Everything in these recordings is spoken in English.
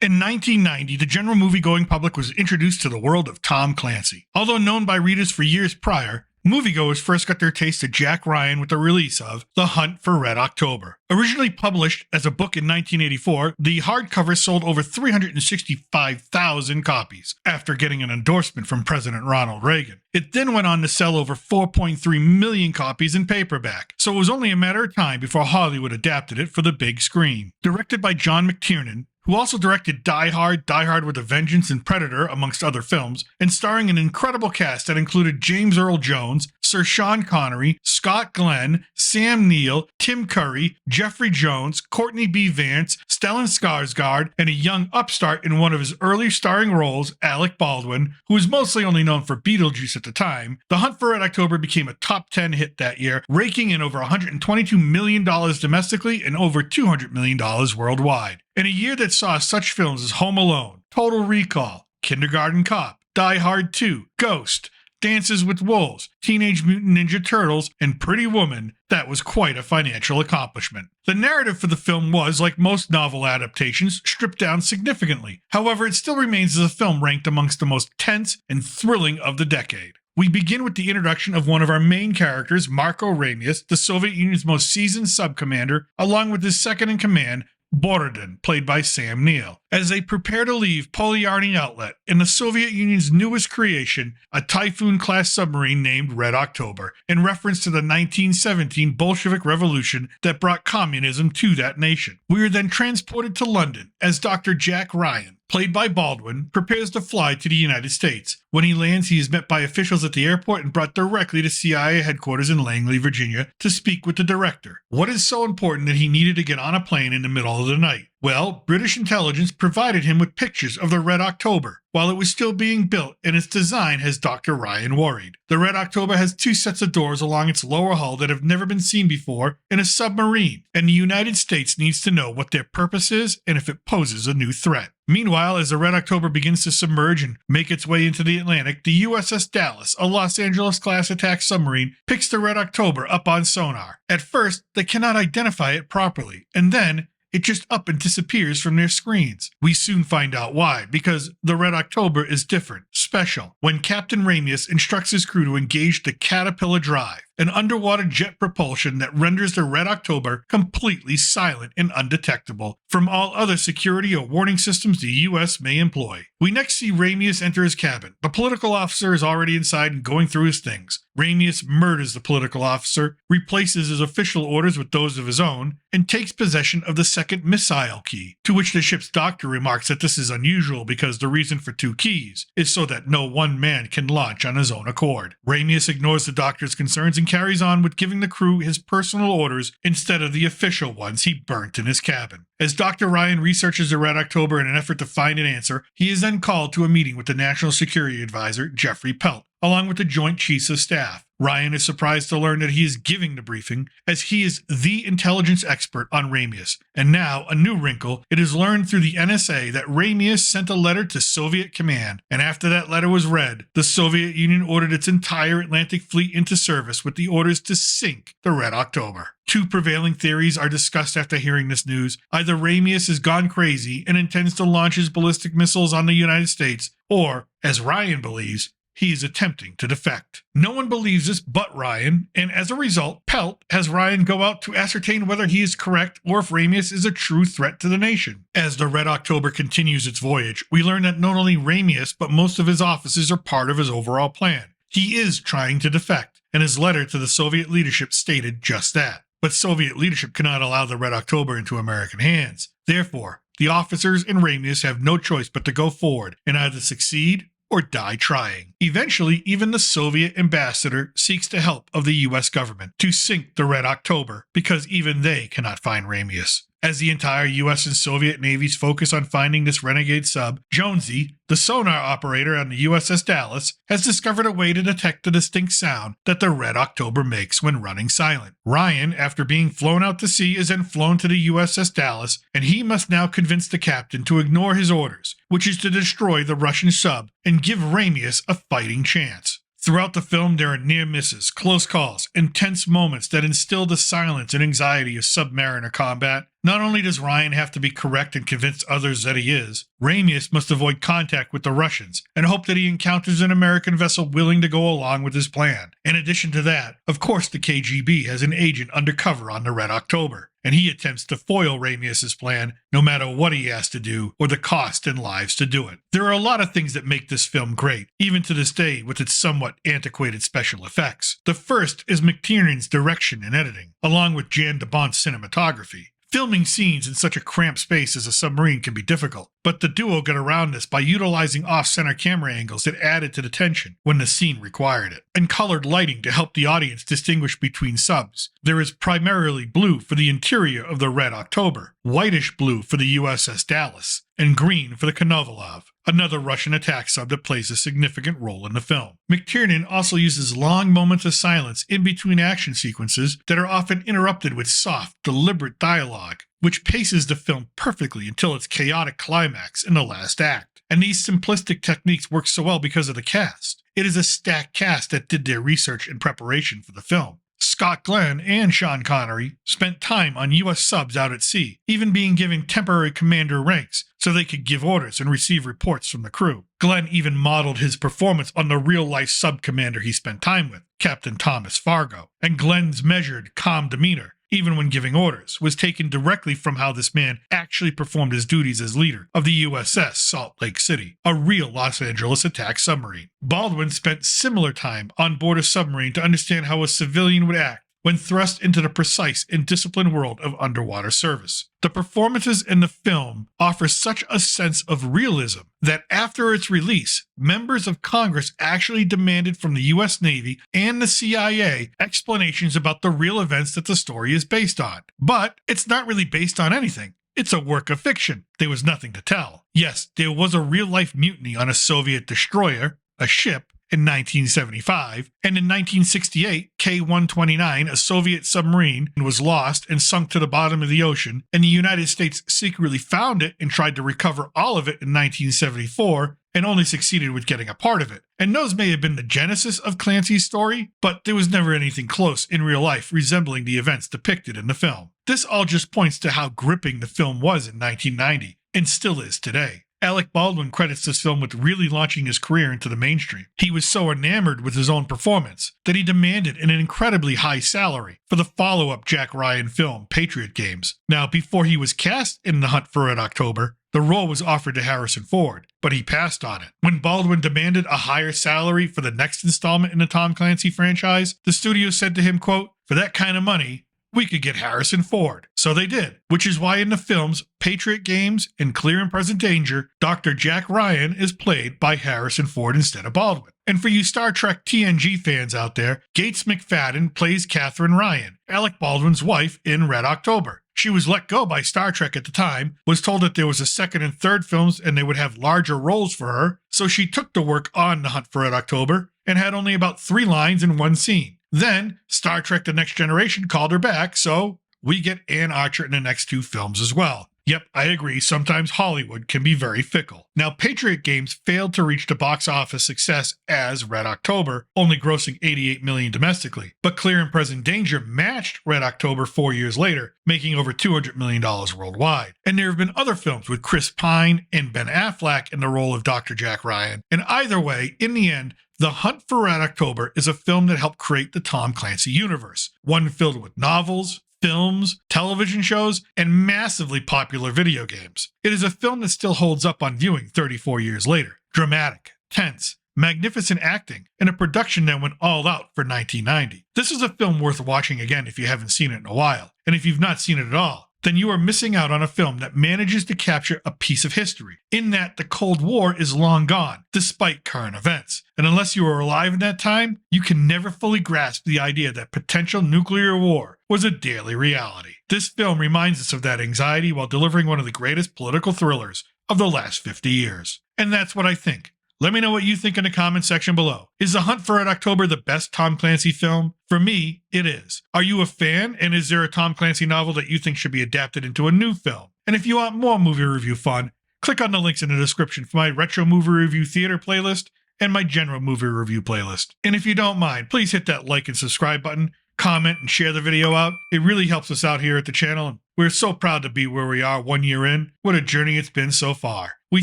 In 1990, the general movie-going public was introduced to the world of Tom Clancy. Although known by readers for years prior, moviegoers first got their taste of Jack Ryan with the release of The Hunt for Red October. Originally published as a book in 1984, the hardcover sold over 365,000 copies after getting an endorsement from President Ronald Reagan. It then went on to sell over 4.3 million copies in paperback, so it was only a matter of time before Hollywood adapted it for the big screen. Directed by John McTiernan, who also directed Die Hard, Die Hard with a Vengeance, and Predator, amongst other films, and starring an incredible cast that included James Earl Jones, Sir Sean Connery, Scott Glenn, Sam Neill, Tim Curry, Jeffrey Jones, Courtney B. Vance, Stellan Skarsgård, and a young upstart in one of his early starring roles, Alec Baldwin, who was mostly only known for Beetlejuice at the time. The Hunt for Red October became a top 10 hit that year, raking in over $122 million domestically and over $200 million worldwide. In a year that saw such films as Home Alone, Total Recall, Kindergarten Cop, Die Hard 2, Ghost, Dances with Wolves, Teenage Mutant Ninja Turtles, and Pretty Woman, that was quite a financial accomplishment. The narrative for the film was, like most novel adaptations, stripped down significantly. However, it still remains as a film ranked amongst the most tense and thrilling of the decade. We begin with the introduction of one of our main characters, Marco Ramius, the Soviet Union's most seasoned sub-commander, along with his second-in-command, Borodin, played by Sam Neill, as they prepare to leave Polyarny Outlet in the Soviet Union's newest creation, a Typhoon-class submarine named Red October, in reference to the 1917 Bolshevik Revolution that brought communism to that nation. We are then transported to London as Dr. Jack Ryan, played by Baldwin, prepares to fly to the United States. When he lands, he is met by officials at the airport and brought directly to CIA headquarters in Langley, Virginia, to speak with the director. What is so important that he needed to get on a plane in the middle of the night? Well, British intelligence provided him with pictures of the Red October while it was still being built, and its design has Dr. Ryan worried. The Red October has two sets of doors along its lower hull that have never been seen before in a submarine, and the United States needs to know what their purpose is and if it poses a new threat. Meanwhile, as the Red October begins to submerge and make its way into the Atlantic, the USS Dallas, a Los Angeles-class attack submarine, picks the Red October up on sonar. At first, they cannot identify it properly, and then it just up and disappears from their screens. We soon find out why, because the Red October is different, special. When Captain Ramius instructs his crew to engage the Caterpillar Drive, an underwater jet propulsion that renders the Red October completely silent and undetectable from all other security or warning systems the U.S. may employ. We next see Ramius enter his cabin. The political officer is already inside and going through his things. Ramius murders the political officer, replaces his official orders with those of his own, and takes possession of the second missile key, to which the ship's doctor remarks that this is unusual because the reason for two keys is so that no one man can launch on his own accord. Ramius ignores the doctor's concerns and carries on with giving the crew his personal orders instead of the official ones he burnt in his cabin. As Dr. Ryan researches the Red October in an effort to find an answer, he is then called to a meeting with the National Security Advisor, Jeffrey Pelt, along with the Joint Chiefs of Staff. Ryan is surprised to learn that he is giving the briefing, as he is the intelligence expert on Ramius. And now, a new wrinkle, it is learned through the NSA that Ramius sent a letter to Soviet command, and after that letter was read, the Soviet Union ordered its entire Atlantic fleet into service with the orders to sink the Red October. Two prevailing theories are discussed after hearing this news. Either Ramius has gone crazy and intends to launch his ballistic missiles on the United States, or, as Ryan believes, he is attempting to defect. No one believes this but Ryan, and as a result, Pelt has Ryan go out to ascertain whether he is correct or if Ramius is a true threat to the nation. As the Red October continues its voyage, we learn that not only Ramius, but most of his officers are part of his overall plan. He is trying to defect, and his letter to the Soviet leadership stated just that. But Soviet leadership cannot allow the Red October into American hands. Therefore, the officers and Ramius have no choice but to go forward and either succeed or die trying. Eventually, even the Soviet ambassador seeks the help of the U.S. government to sink the Red October because even they cannot find Ramius. As the entire U.S. and Soviet navies focus on finding this renegade sub, Jonesy, the sonar operator on the USS Dallas, has discovered a way to detect the distinct sound that the Red October makes when running silent. Ryan, after being flown out to sea, is then flown to the USS Dallas, and he must now convince the captain to ignore his orders, which is to destroy the Russian sub and give Ramius a fighting chance. Throughout the film, there are near misses, close calls, and tense moments that instill the silence and anxiety of submariner combat. Not only does Ryan have to be correct and convince others that he is, Ramius must avoid contact with the Russians and hope that he encounters an American vessel willing to go along with his plan. In addition to that, of course the KGB has an agent undercover on the Red October, and he attempts to foil Ramius' plan no matter what he has to do or the cost and lives to do it. There are a lot of things that make this film great, even to this day with its somewhat antiquated special effects. The first is McTiernan's direction and editing, along with Jan de Bont's cinematography. Filming scenes in such a cramped space as a submarine can be difficult, but the duo got around this by utilizing off-center camera angles that added to the tension when the scene required it, and colored lighting to help the audience distinguish between subs. There is primarily blue for the interior of the Red October, whitish blue for the USS Dallas, and green for the Konovalov, another Russian attack sub that plays a significant role in the film. McTiernan also uses long moments of silence in between action sequences that are often interrupted with soft, deliberate dialogue, which paces the film perfectly until its chaotic climax in the last act. And these simplistic techniques work so well because of the cast. It is a stacked cast that did their research and preparation for the film. Scott Glenn and Sean Connery spent time on U.S. subs out at sea, even being given temporary commander ranks so they could give orders and receive reports from the crew. Glenn even modeled his performance on the real-life sub-commander he spent time with, Captain Thomas Fargo, and Glenn's measured, calm demeanor, even when giving orders, was taken directly from how this man actually performed his duties as leader of the USS Salt Lake City, a real Los Angeles attack submarine. Baldwin spent similar time on board a submarine to understand how a civilian would act when thrust into the precise and disciplined world of underwater service. The performances in the film offer such a sense of realism that after its release, members of Congress actually demanded from the U.S. Navy and the CIA explanations about the real events that the story is based on. But it's not really based on anything. It's a work of fiction. There was nothing to tell. Yes, there was a real-life mutiny on a Soviet destroyer, a ship, in 1975, and in 1968, K-129, a Soviet submarine, was lost and sunk to the bottom of the ocean, and the United States secretly found it and tried to recover all of it in 1974, and only succeeded with getting a part of it. And those may have been the genesis of Clancy's story, but there was never anything close in real life resembling the events depicted in the film. This all just points to how gripping the film was in 1990, and still is today. Alec Baldwin credits this film with really launching his career into the mainstream. He was so enamored with his own performance that he demanded an incredibly high salary for the follow-up Jack Ryan film, Patriot Games. Now, before he was cast in The Hunt for Red October, the role was offered to Harrison Ford, but he passed on it. When Baldwin demanded a higher salary for the next installment in the Tom Clancy franchise, the studio said to him, quote, "For that kind of money, we could get Harrison Ford." So they did, which is why in the films Patriot Games and Clear and Present Danger, Dr. Jack Ryan is played by Harrison Ford instead of Baldwin. And for you Star Trek TNG fans out there, Gates McFadden plays Catherine Ryan, Alec Baldwin's wife in Red October. She was let go by Star Trek at the time, was told that there was a second and third films and they would have larger roles for her, so she took the work on The Hunt for Red October and had only about 3 lines in one scene. Then, Star Trek The Next Generation called her back, so we get Ann Archer in the next 2 films as well. Yep, I agree, sometimes Hollywood can be very fickle. Now, Patriot Games failed to reach the box office success as Red October, only grossing $88 million domestically, but Clear and Present Danger matched Red October 4 years later, making over $200 million worldwide. And there have been other films with Chris Pine and Ben Affleck in the role of Dr. Jack Ryan, and either way, in the end, The Hunt for Red October is a film that helped create the Tom Clancy universe, one filled with novels, films, television shows, and massively popular video games. It is a film that still holds up on viewing 34 years later. Dramatic, tense, magnificent acting, and a production that went all out for 1990. This is a film worth watching again if you haven't seen it in a while, and if you've not seen it at all, then you are missing out on a film that manages to capture a piece of history, in that the Cold War is long gone, despite current events. And unless you were alive in that time, you can never fully grasp the idea that potential nuclear war was a daily reality. This film reminds us of that anxiety while delivering one of the greatest political thrillers of the last 50 years. And that's what I think. Let me know what you think in the comment section below. Is The Hunt for Red October the best Tom Clancy film? For me, it is. Are you a fan, and is there a Tom Clancy novel that you think should be adapted into a new film? And if you want more movie review fun, click on the links in the description for my Retro Movie Review Theater playlist and my General Movie Review playlist. And if you don't mind, please hit that like and subscribe button, comment, and share the video out. It really helps us out here at the channel, and we're so proud to be where we are 1 year in. What a journey it's been so far. We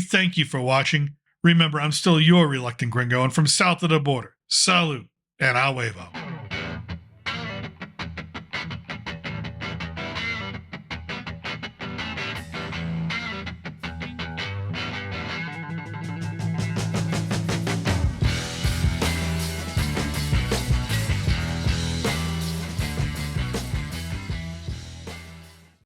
thank you for watching. Remember, I'm still your reluctant gringo, and from south of the border, salute and a huevo.